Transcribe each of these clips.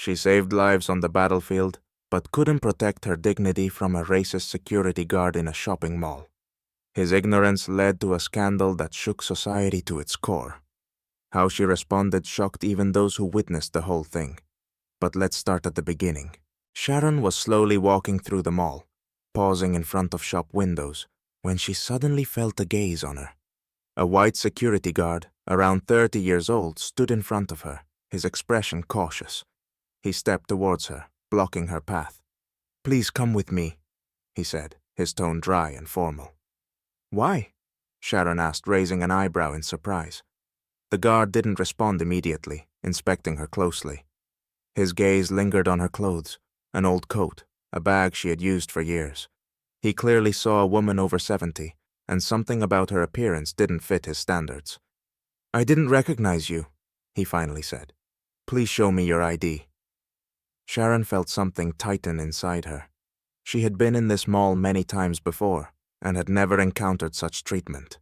She saved lives on the battlefield, but couldn't protect her dignity from a racist security guard in a shopping mall. His ignorance led to a scandal that shook society to its core. How she responded shocked even those who witnessed the whole thing. But let's start at the beginning. Sharon was slowly walking through the mall, pausing in front of shop windows, when she suddenly felt a gaze on her. A white security guard, around 30 years old, stood in front of her, his expression cautious. He stepped towards her, blocking her path. "Please come with me," he said, his tone dry and formal. "Why?" Sharon asked, raising an eyebrow in surprise. The guard didn't respond immediately, inspecting her closely. His gaze lingered on her clothes, an old coat, a bag she had used for years. He clearly saw a woman over 70, and something about her appearance didn't fit his standards. "I didn't recognize you," he finally said. "Please show me your ID." Sharon felt something tighten inside her. She had been in this mall many times before, and had never encountered such treatment.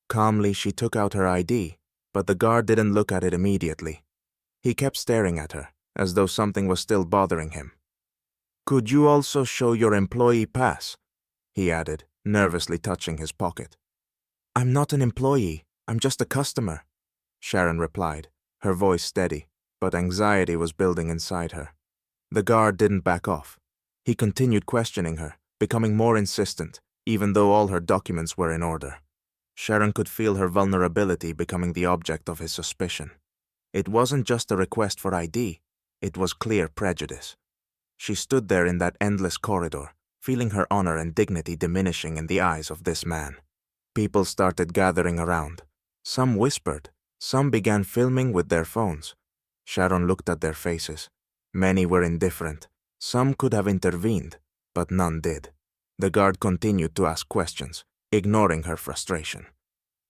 Calmly, she took out her ID, but the guard didn't look at it immediately. He kept staring at her, as though something was still bothering him. "Could you also show your employee pass?" he added, nervously touching his pocket. "I'm not an employee, I'm just a customer," Sharon replied, her voice steady, but anxiety was building inside her. The guard didn't back off. He continued questioning her, becoming more insistent, even though all her documents were in order. Sharon could feel her vulnerability becoming the object of his suspicion. It wasn't just a request for ID, it was clear prejudice. She stood there in that endless corridor, feeling her honor and dignity diminishing in the eyes of this man. People started gathering around. Some whispered, some began filming with their phones. Sharon looked at their faces. Many were indifferent. Some could have intervened, but none did. The guard continued to ask questions, ignoring her frustration.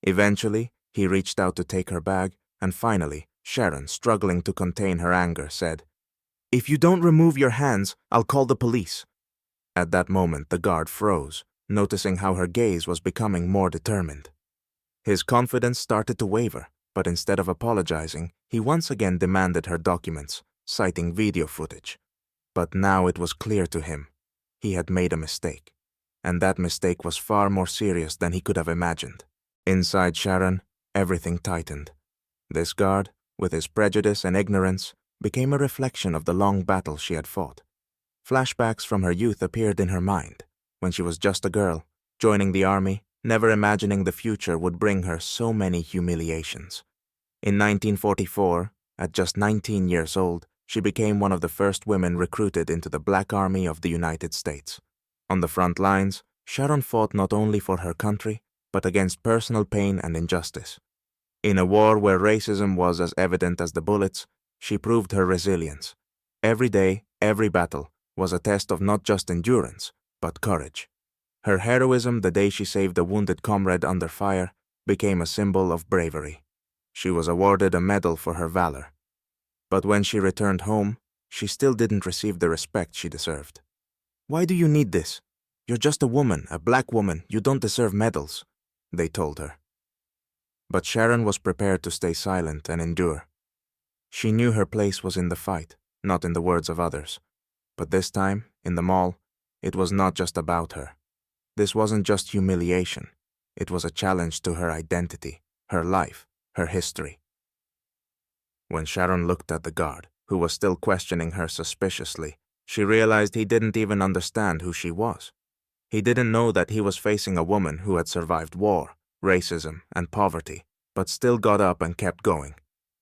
Eventually, he reached out to take her bag, and finally, Sharon, struggling to contain her anger, said, "If you don't remove your hands, I'll call the police." At that moment, the guard froze, noticing how her gaze was becoming more determined. His confidence started to waver, but instead of apologizing, he once again demanded her documents, citing video footage. But now it was clear to him. He had made a mistake, and that mistake was far more serious than he could have imagined. Inside Sharon, everything tightened. This guard, with his prejudice and ignorance, became a reflection of the long battle she had fought. Flashbacks from her youth appeared in her mind, when she was just a girl, joining the army, never imagining the future would bring her so many humiliations. In 1944, at just 19 years old, she became one of the first women recruited into the Black Army of the United States. On the front lines, Sharon fought not only for her country, but against personal pain and injustice. In a war where racism was as evident as the bullets, she proved her resilience. Every day, every battle, was a test of not just endurance, but courage. Her heroism the day she saved a wounded comrade under fire became a symbol of bravery. She was awarded a medal for her valor. But when she returned home, she still didn't receive the respect she deserved. "Why do you need this? You're just a woman, a black woman, you don't deserve medals," they told her. But Sharon was prepared to stay silent and endure. She knew her place was in the fight, not in the words of others. But this time, in the mall, it was not just about her. This wasn't just humiliation. It was a challenge to her identity, her life, her history. When Sharon looked at the guard, who was still questioning her suspiciously, she realized he didn't even understand who she was. He didn't know that he was facing a woman who had survived war, racism, and poverty, but still got up and kept going.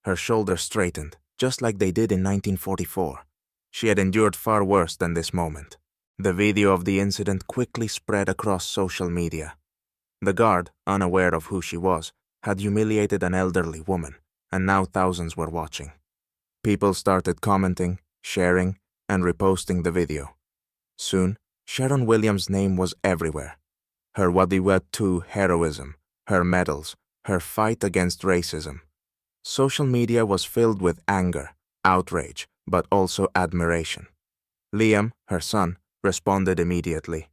Her shoulders straightened, just like they did in 1944. She had endured far worse than this moment. The video of the incident quickly spread across social media. The guard, unaware of who she was, had humiliated an elderly woman, and now thousands were watching. People started commenting, sharing, and reposting the video. Soon, Sharon Williams' name was everywhere. Her Wadiwet heroism, her medals, her fight against racism. Social media was filled with anger, outrage, but also admiration. Liam, her son, responded immediately.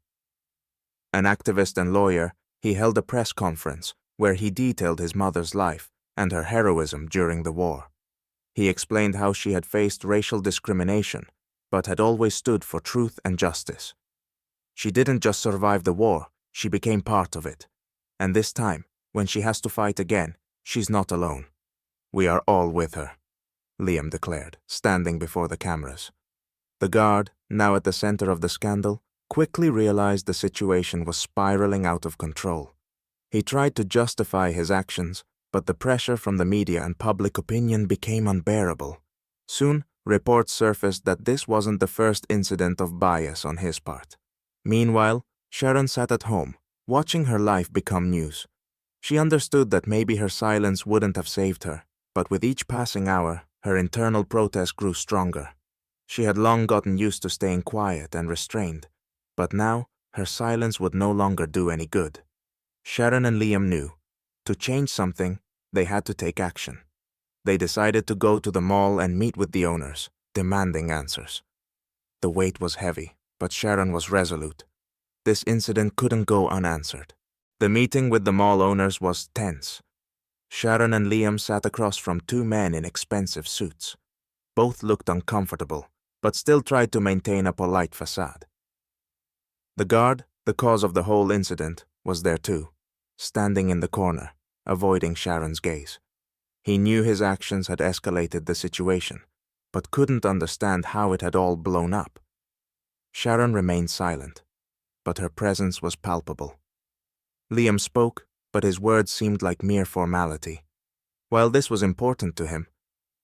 An activist and lawyer, he held a press conference where he detailed his mother's life and her heroism during the war. He explained how she had faced racial discrimination, but had always stood for truth and justice. She didn't just survive the war, she became part of it. And this time, when she has to fight again, she's not alone. We are all with her, Liam declared, standing before the cameras. The guard, now at the center of the scandal, quickly realized the situation was spiraling out of control. He tried to justify his actions, but the pressure from the media and public opinion became unbearable. Soon, reports surfaced that this wasn't the first incident of bias on his part. Meanwhile, Sharon sat at home, watching her life become news. She understood that maybe her silence wouldn't have saved her, but with each passing hour, her internal protest grew stronger. She had long gotten used to staying quiet and restrained, but now her silence would no longer do any good. Sharon and Liam knew, to change something, they had to take action. They decided to go to the mall and meet with the owners, demanding answers. The weight was heavy, but Sharon was resolute. This incident couldn't go unanswered. The meeting with the mall owners was tense. Sharon and Liam sat across from two men in expensive suits. Both looked uncomfortable, but still tried to maintain a polite facade. The guard, the cause of the whole incident, was there too, standing in the corner, avoiding Sharon's gaze. He knew his actions had escalated the situation, but couldn't understand how it had all blown up. Sharon remained silent, but her presence was palpable. Liam spoke, but his words seemed like mere formality. While this was important to him,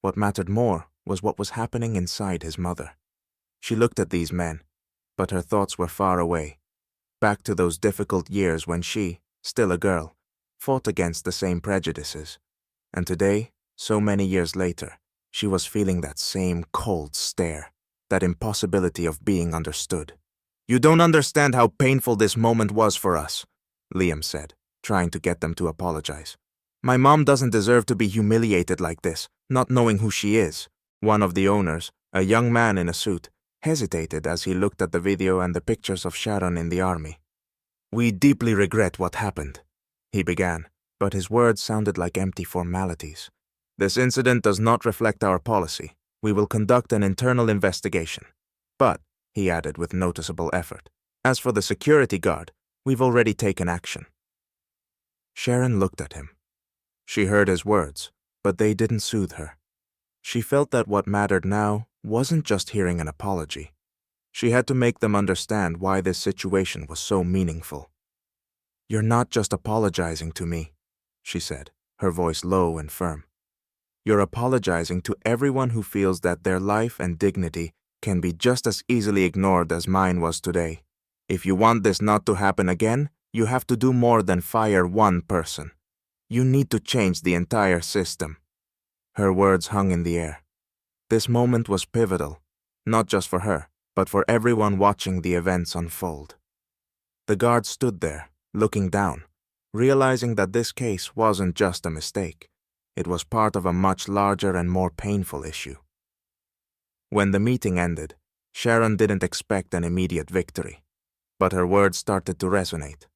what mattered more was what was happening inside his mother. She looked at these men, but her thoughts were far away, back to those difficult years when she, still a girl, fought against the same prejudices. And today, so many years later, she was feeling that same cold stare, that impossibility of being understood. "You don't understand how painful this moment was for us," Liam said, trying to get them to apologize. "My mom doesn't deserve to be humiliated like this, not knowing who she is." One of the owners, a young man in a suit, hesitated as he looked at the video and the pictures of Sharon in the army. "We deeply regret what happened," he began, but his words sounded like empty formalities. "This incident does not reflect our policy. We will conduct an internal investigation. But," he added with noticeable effort, "as for the security guard, we've already taken action." Sharon looked at him. She heard his words, but they didn't soothe her. She felt that what mattered now wasn't just hearing an apology. She had to make them understand why this situation was so meaningful. "You're not just apologizing to me," she said, her voice low and firm. "You're apologizing to everyone who feels that their life and dignity can be just as easily ignored as mine was today. If you want this not to happen again, you have to do more than fire one person. You need to change the entire system." Her words hung in the air. This moment was pivotal, not just for her, but for everyone watching the events unfold. The guard stood there, looking down, realizing that this case wasn't just a mistake. It was part of a much larger and more painful issue. When the meeting ended, Sharon didn't expect an immediate victory, but her words started to resonate.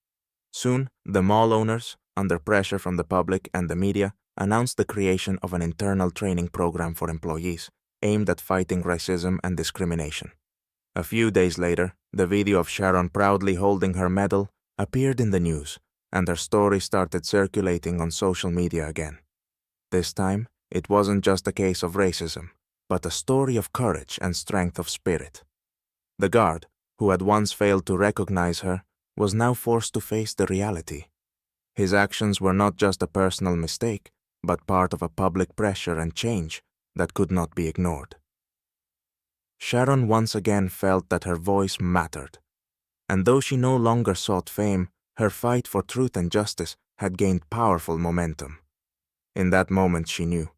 Soon, the mall owners, under pressure from the public and the media, announced the creation of an internal training program for employees aimed at fighting racism and discrimination. A few days later, the video of Sharon proudly holding her medal appeared in the news, and her story started circulating on social media again. This time, it wasn't just a case of racism, but a story of courage and strength of spirit. The guard, who had once failed to recognize her, was now forced to face the reality. His actions were not just a personal mistake, but part of a public pressure and change that could not be ignored. Sharon once again felt that her voice mattered, and though she no longer sought fame, her fight for truth and justice had gained powerful momentum. In that moment she knew,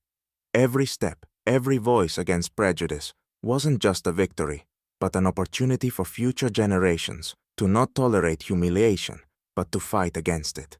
every step, every voice against prejudice wasn't just a victory, but an opportunity for future generations to not tolerate humiliation, but to fight against it.